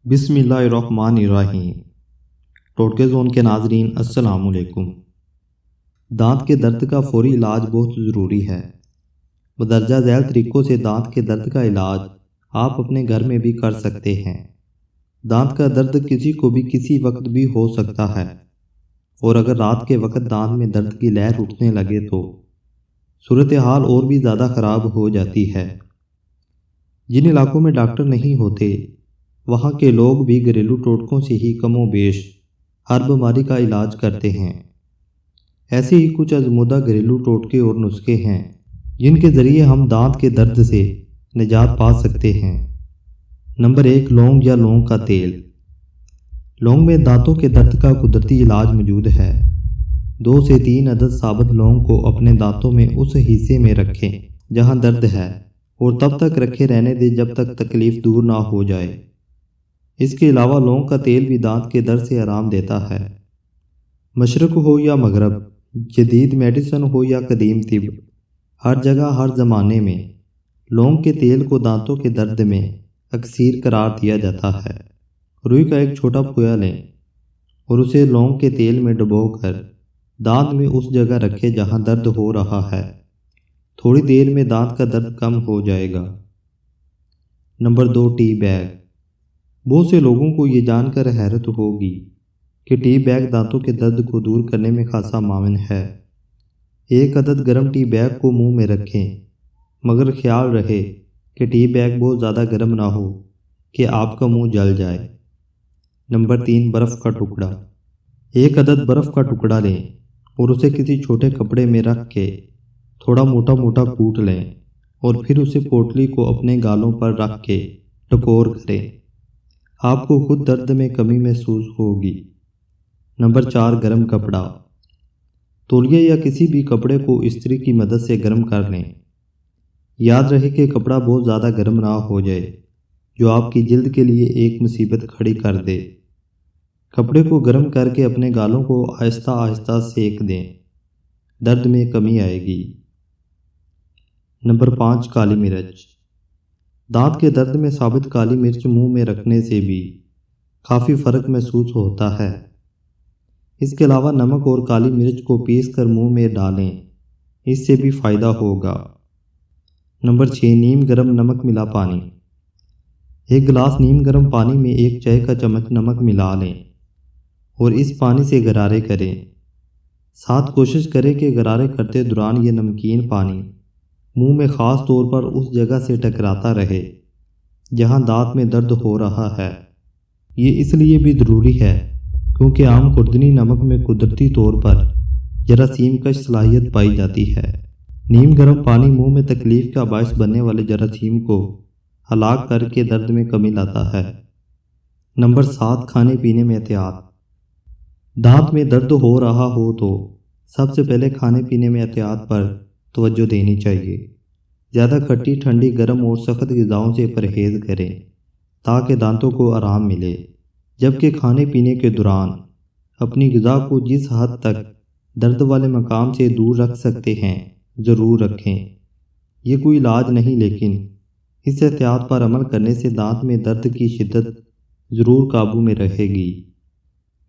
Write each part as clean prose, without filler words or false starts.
بسم اللہ الرحمن الرحیم۔ ٹوٹکے زون کے ناظرین السلام علیکم۔ دانت کے درد کا فوری علاج بہت ضروری ہے۔ مندرجہ ذیل طریقوں سے دانت کے درد کا علاج آپ اپنے گھر میں بھی کر سکتے ہیں۔ دانت کا درد کسی کو بھی کسی وقت بھی ہو سکتا ہے، اور اگر رات کے وقت دانت میں درد کی لہر اٹھنے لگے تو صورتحال اور بھی زیادہ خراب ہو جاتی ہے۔ جن علاقوں میں ڈاکٹر نہیں ہوتے وہاں کے لوگ بھی گھریلو ٹوٹکوں سے ہی کم و بیش ہر بیماری کا علاج کرتے ہیں۔ ایسے ہی کچھ آزمودہ گھریلو ٹوٹکے اور نسخے ہیں جن کے ذریعے ہم دانت کے درد سے نجات پا سکتے ہیں۔ نمبر 1، لونگ یا لونگ کا تیل۔ لونگ میں دانتوں کے درد کا قدرتی علاج موجود ہے۔ 2 سے 3 عدد ثابت لونگ کو اپنے دانتوں میں اس حصے میں رکھیں جہاں درد ہے، اور تب تک رکھے رہنے دیں جب تک تکلیف دور نہ ہو جائے۔ اس کے علاوہ لونگ کا تیل بھی دانت کے درد سے آرام دیتا ہے۔ مشرق ہو یا مغرب، جدید میڈیسن ہو یا قدیم طب، ہر جگہ ہر زمانے میں لونگ کے تیل کو دانتوں کے درد میں اکسیر قرار دیا جاتا ہے۔ روئی کا ایک چھوٹا پھویا لیں اور اسے لونگ کے تیل میں ڈبو کر دانت میں اس جگہ رکھیں جہاں درد ہو رہا ہے۔ تھوڑی دیر میں دانت کا درد کم ہو جائے گا۔ Number 2، tea bag. بہت سے لوگوں کو یہ جان کر حیرت ہوگی کہ ٹی بیگ دانتوں کے درد کو دور کرنے میں خاصا معاون ہے۔ 1 عدد گرم ٹی بیگ کو منہ میں رکھیں، مگر خیال رہے کہ ٹی بیگ بہت زیادہ گرم نہ ہو کہ آپ کا منہ جل جائے۔ نمبر 3، برف کا ٹکڑا۔ 1 عدد برف کا ٹکڑا لیں اور اسے کسی چھوٹے کپڑے میں رکھ کے تھوڑا موٹا موٹا کوٹ لیں، اور پھر اسے پوٹلی کو اپنے گالوں پر رکھ کے ٹکور کریں۔ آپ کو خود درد میں کمی محسوس ہوگی۔ نمبر 4، گرم کپڑا۔ تولیے یا کسی بھی کپڑے کو استری کی مدد سے گرم کر لیں۔ یاد رہے کہ کپڑا بہت زیادہ گرم نہ ہو جائے جو آپ کی جلد کے لیے ایک مصیبت کھڑی کر دے۔ کپڑے کو گرم کر کے اپنے گالوں کو آہستہ آہستہ سینک دیں، درد میں کمی آئے گی۔ نمبر 5، کالی مرچ۔ دانت کے درد میں ثابت کالی مرچ منہ میں رکھنے سے بھی کافی فرق محسوس ہوتا ہے۔ اس کے علاوہ نمک اور کالی مرچ کو پیس کر منہ میں ڈالیں، اس سے بھی فائدہ ہوگا۔ نمبر 6، نیم گرم نمک ملا پانی۔ 1 گلاس نیم گرم پانی میں 1 چائے کا چمچ نمک ملا لیں اور اس پانی سے غرارے کریں۔ ساتھ کوشش کریں کہ غرارے کرتے دوران یہ نمکین پانی منہ میں خاص طور پر اس جگہ سے ٹکراتا رہے جہاں دانت میں درد ہو رہا ہے۔ یہ اس لیے بھی ضروری ہے کیونکہ عام خوردنی نمک میں قدرتی طور پر جراثیم کش صلاحیت پائی جاتی ہے۔ نیم گرم پانی منہ میں تکلیف کا باعث بننے والے جراثیم کو ہلاک کر کے درد میں کمی لاتا ہے۔ نمبر 7، کھانے پینے میں احتیاط۔ دانت میں درد ہو رہا ہو تو سب سے پہلے کھانے پینے میں احتیاط پر توجہ دینی چاہیے۔ زیادہ کھٹی، ٹھنڈی، گرم اور سخت غذاؤں سے پرہیز کریں تاکہ دانتوں کو آرام ملے، جبکہ کھانے پینے کے دوران اپنی غذا کو جس حد تک درد والے مقام سے دور رکھ سکتے ہیں ضرور رکھیں۔ یہ کوئی علاج نہیں، لیکن اس احتیاط پر عمل کرنے سے دانت میں درد کی شدت ضرور قابو میں رہے گی۔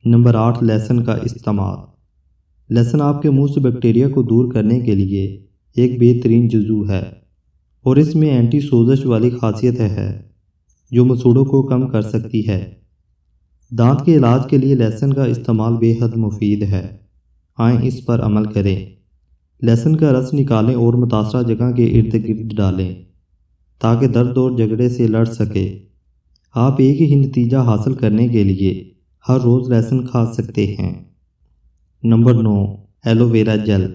نمبر 8، لہسن کا استعمال۔ لہسن آپ کے منہ سے بیکٹیریا کو دور کرنے کے لیے ایک بہترین جزو ہے، اور اس میں اینٹی سوزش والی خاصیت ہے جو مسوڑوں کو کم کر سکتی ہے۔ دانت کے علاج کے لیے لہسن کا استعمال بے حد مفید ہے۔ آئیں اس پر عمل کریں۔ لہسن کا رس نکالیں اور متاثرہ جگہ کے ارد گرد ڈالیں تاکہ درد اور جھگڑے سے لڑ سکے۔ آپ ایک ہی نتیجہ حاصل کرنے کے لیے ہر روز لہسن کھا سکتے ہیں۔ Number 9، aloe vera gel.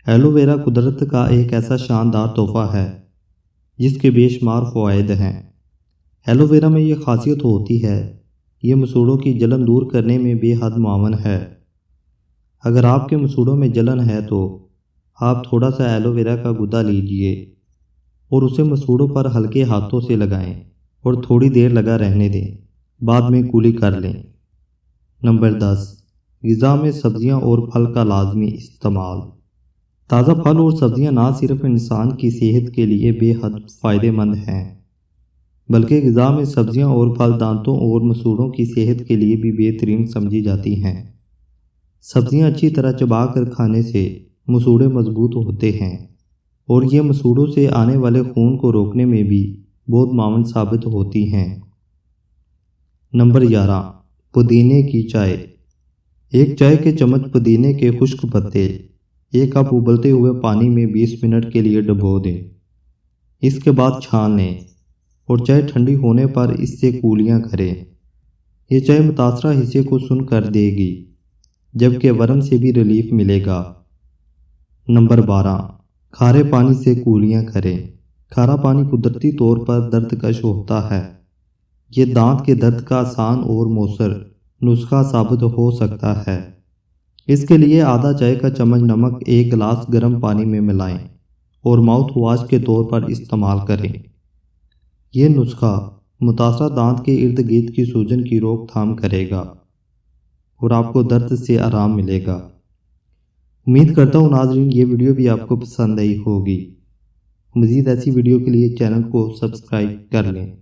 Aloe vera قدرت کا ایک ایسا شاندار تحفہ ہے جس کے بے شمار فوائد ہیں۔ ایلو ویرا میں یہ خاصیت ہوتی ہے، یہ مسوڑوں کی جلن دور کرنے میں بے حد معاون ہے۔ اگر آپ کے مسوڑوں میں جلن ہے تو آپ تھوڑا سا ایلو ویرا کا گدا لیجئے اور اسے مسوڑوں پر ہلکے ہاتھوں سے لگائیں اور تھوڑی دیر لگا رہنے دیں، بعد میں کولی کر لیں۔ نمبر 10، غذا میں سبزیاں اور پھل کا لازمی استعمال۔ تازہ پھل اور سبزیاں نہ صرف انسان کی صحت کے لیے بے حد فائدہ مند ہیں بلکہ غذا میں سبزیاں اور پھل دانتوں اور مسوڑوں کی صحت کے لیے بھی بہترین سمجھی جاتی ہیں۔ سبزیاں اچھی طرح چبا کر کھانے سے مسوڑے مضبوط ہوتے ہیں اور یہ مسوڑوں سے آنے والے خون کو روکنے میں بھی بہت معاون ثابت ہوتی ہیں۔ نمبر 11، پودینے کی چائے۔ ایک چائے کے چمچ پودینے کے خشک پتے ایک کپ ابلتے ہوئے پانی میں 20 منٹ کے لیے ڈبو دیں۔ اس کے بعد چھان لیں اور چائے ٹھنڈی ہونے پر اس سے کولیاں کریں۔ یہ چائے متاثرہ حصے کو سن کر دے گی، جبکہ ورم سے بھی ریلیف ملے گا۔ نمبر 12، کھارے پانی سے کولیاں کریں۔ کھارا پانی قدرتی طور پر درد کش ہوتا ہے۔ یہ دانت کے درد کا آسان اور مؤثر نسخہ ثابت ہو سکتا ہے۔ اس کے لیے آدھا چائے کا چمچ نمک ایک گلاس گرم پانی میں ملائیں اور ماؤتھ واش کے طور پر استعمال کریں۔ یہ نسخہ متاثرہ دانت کے ارد گرد کی سوجن کی روک تھام کرے گا اور آپ کو درد سے آرام ملے گا۔ امید کرتا ہوں ناظرین یہ ویڈیو بھی آپ کو پسند آئی ہوگی۔ مزید ایسی ویڈیو کے لیے چینل کو سبسکرائب کر لیں۔